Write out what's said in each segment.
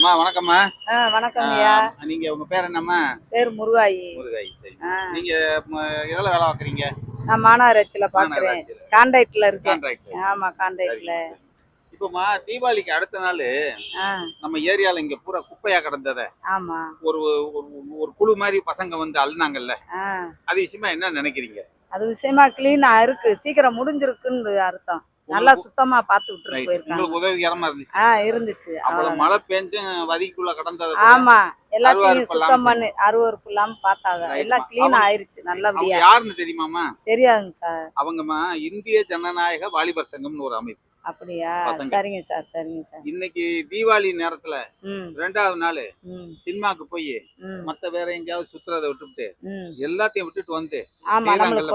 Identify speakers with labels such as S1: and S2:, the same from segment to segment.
S1: அம்மா வணக்கம்மா.
S2: வணக்கங்கய்யா.
S1: நீங்க உங்க பேர் என்னம்மா?
S2: பேர் முருகாயி.
S1: முருகாயி, சரி. நீங்க எதுல வேலை பார்க்குறீங்க?
S2: நான் மாநகராட்சியில பார்க்குறேன். கான்ட்ராக்ட்ல இருக்கேன். ஆமா, கான்ட்ராக்ட்ல.
S1: இப்போம்மா தீபாவளிக்கு அடுத்த நாள் நம்ம ஏரியால இங்க பூரா குப்பையா கிடந்தத
S2: ஆமா
S1: ஒரு ஒரு குழு மாதிரி பசங்க வந்து அழுனாங்கல்ல, அது விஷயமா என்ன நினைக்கிறீங்க?
S2: அது விஷயமா கிளீனா இருக்கு, சீக்கிரம் முடிஞ்சிருக்குன்னு அர்த்தம். நல்லா சுத்தமா பார்த்து விட்டுட்டு போயிருக்காங்க.
S1: உங்களுக்கு உதவிகரமா இருந்துச்சு?
S2: இருந்துச்சு.
S1: அவ்வளவு மழை பெஞ்சும் வதிக்குள்ள கடந்தது.
S2: ஆமா, எல்லாத்தையும் சுத்தம் பண்ணி அருவருப்பு இல்லாம பார்த்தாங்க. எல்லாம் கிளீன் ஆயிருச்சு நல்லபடியா.
S1: யாருன்னு தெரியுமாமா?
S2: தெரியாதுங்க சார்.
S1: அவங்கம்மா இந்திய ஜனநாயக வாலிபர் சங்கம்னு ஒரு அமைப்பு.
S2: அப்படியா? சரிங்க சார், சரிங்க சார்.
S1: இன்னைக்கு தீபாவளி நேரத்துல 2வது நாள் சினிமாக்கு போய் மத்த வேற எங்கேயாவது சுத்துறதை விட்டுட்டு எல்லாத்தையும் விட்டுட்டு வந்து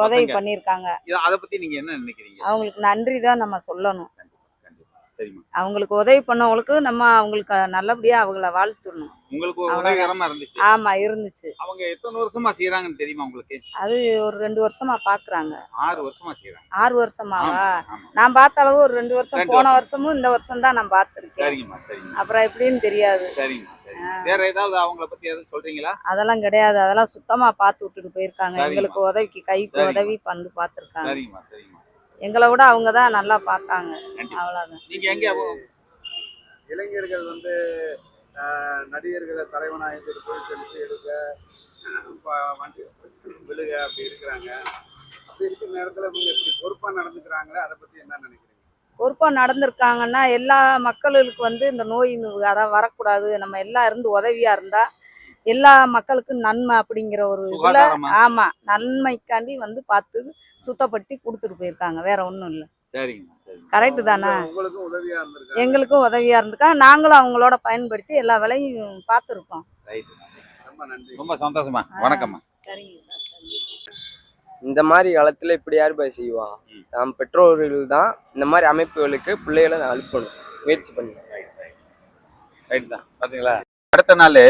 S2: உதவி பண்ணிருக்காங்க.
S1: அத பத்தி நீங்க என்ன நினைக்கிறீங்க?
S2: அவங்களுக்கு நன்றி தான் நம்ம சொல்லணும். அவங்களுக்கு உதவி பண்ணவங்களுக்கு நம்ம அவங்களுக்கு நல்லபடியா அவங்கள வாழ்த்துணும்.
S1: உங்களுக்கு ஒரு உதவிகரமா இருந்துச்சு?
S2: ஆமா, இருந்துச்சு.
S1: அவங்க எத்தனை வருஷமா செய்யறாங்கன்னு தெரியுமா உங்களுக்கு?
S2: அது ஒரு 2 வருஷமா பாக்குறாங்க.
S1: 6 வருஷமா செய்யறாங்க.
S2: 6 வருஷமாவா? நான் பார்த்த அளவு ஒரு 2 வருஷம், போன வருஷமும் இந்த வருஷம் தான் நான் பார்த்திருக்கேன்.
S1: சரிங்கம்மா, சரிங்க.
S2: அப்புறம் எப்படின்னு தெரியாது.
S1: சரிங்கம்மா, சரி. வேற ஏதாவது அவங்கள பத்தி எதுவும் சொல்றீங்களா?
S2: அதெல்லாம் கிடையாது, அதெல்லாம் சுத்தமா பார்த்து விட்டுட்டு போயிருக்காங்க. எங்களுக்கு உதவிக்கு கைக்கு உதவி வந்து பார்த்திருக்காங்க.
S1: சரிங்கம்மா, சரிங்கம்மா.
S2: எங்களை விட அவங்க தான் நல்லா பார்த்தாங்க. அவ்வளவுதான்.
S1: நீங்க எங்க இளைஞர்கள் வந்து நடிகர்களை தலைவனாக போய் செலுத்தி எடுக்க வண்டி விழுக அப்படி இருக்கிறாங்க. அப்படி இருக்கிற நேரத்தில் இவங்க இப்படி பொறுப்பாக நடந்துக்கிறாங்களே, அதை பற்றி என்ன நினைக்கிறீங்க?
S2: பொறுப்பாக நடந்திருக்காங்கன்னா எல்லா மக்களுக்கு வந்து இந்த நோய் வரக்கூடாது, நம்ம எல்லாம் இருந்து உதவியா இருந்தா எல்லா மக்களுக்கும் நன்மை அப்படிங்கிற ஒரு இதுல ஆமா நன்மைக்காண்டி வந்து பார்த்து சுத்தப்படுத்தி கொடுத்துட்டு போயிருக்காங்க. வேற ஒன்றும் இல்லை. கரெக்டு தானே? எங்களுக்கும் உதவியா இருந்திருக்கா. நாங்களும் அவங்களோட பயன்படுத்தி எல்லா வேலையும் பார்த்துருக்கோம்.
S1: ரொம்ப சந்தோஷமா. வணக்கம்மா.
S2: சரிங்க சார்.
S3: இந்த மாதிரி காலத்துல இப்படி யார் போய் செய்வா? நாம் பெற்றோர்கள் தான் இந்த மாதிரி அமைப்புகளுக்கு பிள்ளைகளை அனுப்பணும், முயற்சி பண்ணுங்க.
S1: ரைட் தான். பாத்தீங்களா, அடுத்த நாள்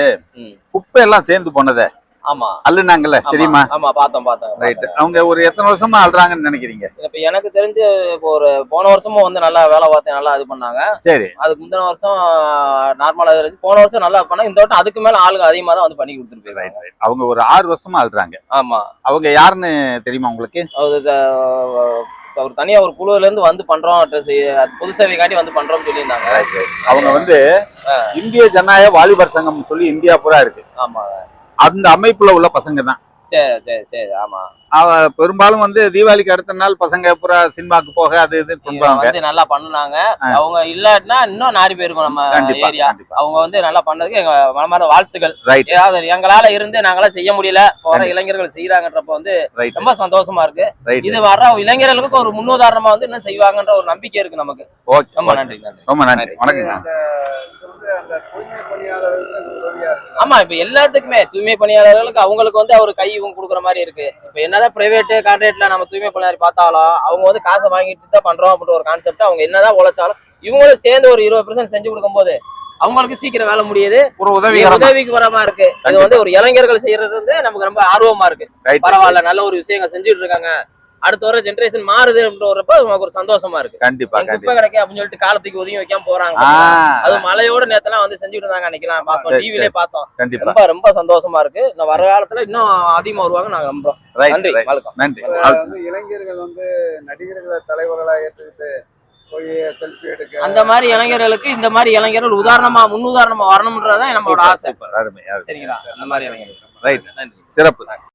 S1: குப்பை எல்லாம் சேர்ந்து போனதை
S3: ஆமா
S1: அள்ளுனாங்கல்ல, தெரியுமா?
S3: ஆமா, பார்த்தோம்.
S1: ரைட். அவங்க ஒரு எத்தனை வருஷமா அழுறாங்கன்னு நினைக்கிறீங்க?
S3: இப்ப எனக்கு தெரிஞ்சு இப்போ ஒரு போன வருஷமும் வந்து நல்லா வேலை பார்த்து நல்லா இது பண்ணாங்க.
S1: சரி.
S3: அதுக்கு முந்தின வருஷம் நார்மலா இருந்துச்சு. போன வருஷம் நல்லா பண்ணாங்க. இந்த வருஷம் அதுக்கு மேல ஆளுங்க அதிகமா தான் வந்து பண்ணி கொடுத்துட்டு போயிருக்காங்க.
S1: அவங்க ஒரு 6 வருஷமா அழுறாங்க.
S3: ஆமா.
S1: அவங்க யாருன்னு தெரியுமா உங்களுக்கு?
S3: ஒரு தனியா ஒரு குழுல இருந்து வந்து பண்றோம், பொது சேவை காட்டி வந்து பண்றோம்னு சொல்லியிருந்தாங்க.
S1: அவங்க வந்து இந்திய ஜனநாயக வாலிபர் சங்கம் சொல்லி இந்தியா பூரா இருக்கு.
S3: ஆமா,
S1: அந்த அமைப்புல உள்ள பசங்க தான்.
S3: சரி. ஆமா.
S1: பெரும்பாலும் வந்து தீபாவளிக்கு அடுத்த நாள் பசங்க பூரா சினிமாக்கு போக அது இது
S3: வந்து நல்லா பண்ணுனாங்க. அவங்க இல்லாட்டினா இன்னும் நாரி போயிருக்கும் நம்ம ஏரியா. அவங்க வந்து நல்லா பண்ணதுக்கு எங்க மனமார்ந்த வாழ்த்துக்கள். ஏதாவது எங்களால இருந்து நாங்களாம் செய்ய முடியல, போற இளைஞர்கள் செய்யறாங்கன்றப்ப வந்து ரொம்ப சந்தோஷமா இருக்கு. இது வர்ற இளைஞர்களுக்கு ஒரு முன்னுதாரணமா வந்து இன்னும் செய்வாங்கன்ற ஒரு நம்பிக்கை இருக்கு நமக்கு. ரொம்ப நன்றி.
S1: ரொம்ப நன்றி. வணக்கம்.
S3: ஆமா, இப்ப எல்லாத்துக்குமே தூய்மை பணியாளர்களுக்கு அவங்களுக்கு வந்து அவர் கை கொடுக்குற மாதிரி இருக்கு. இப்ப என்னதான் பிரைவேட் கான்ட்ராக்ட்ல நம்ம தூய்மை பணியாளர் பார்த்தாலும் அவங்க வந்து காசை வாங்கிட்டு தான் பண்றோம் அப்படின்ற ஒரு கான்செப்ட். அவங்க என்னதான் உழைச்சாலும் இவங்களும் சேர்ந்து ஒரு 20% செஞ்சு கொடுக்கும் போது அவங்களுக்கு சீக்கிரம் வேலை முடியுது, ஒரு உதவிக்கு வரமா இருக்கு. அது வந்து ஒரு இளைஞர்கள் செய்யறது வந்து நமக்கு ரொம்ப ஆர்வமா இருக்கு. பரவாயில்ல, நல்ல ஒரு விஷயங்கள் செஞ்சுட்டு இருக்காங்க. அடுத்த வர ஜெனரேஷன் மாறுதுன்றப்ப நமக்கு ஒரு சந்தோஷமா இருக்கு.
S1: கண்டிப்பா.
S3: குப்பை கிடைக்க அப்படின்னு சொல்லிட்டு காலத்துக்கு ஒதுங்கி வைக்காம போறாங்க. அது மழையோட நேரத்தெல்லாம் வந்து செஞ்சுட்டு இருந்தாங்க. நினைக்கலாம், பார்த்தோம், டிவிலே பார்த்தோம். ரொம்ப ரொம்ப சந்தோஷமா இருக்கு. இன்னும் வர காலத்துல இன்னும் அதிகமா வருவாங்க நாங்க நம்புறோம். நன்றி.
S1: நன்றி.
S4: இளைஞர்கள் வந்து நடிகர்களை தலைவர்களா ஏற்றுக்கிட்டு போய் செல்ஃபி எடுக்க,
S3: அந்த மாதிரி இளைஞர்களுக்கு இந்த மாதிரி இளைஞர்கள் முன்னுதாரணமா வரணும்ன்றதான் நம்மளோட ஆசை. சரிங்களா? அந்த மாதிரி இளைஞர்கள்.
S1: ரைட். நன்றி. சிறப்பு.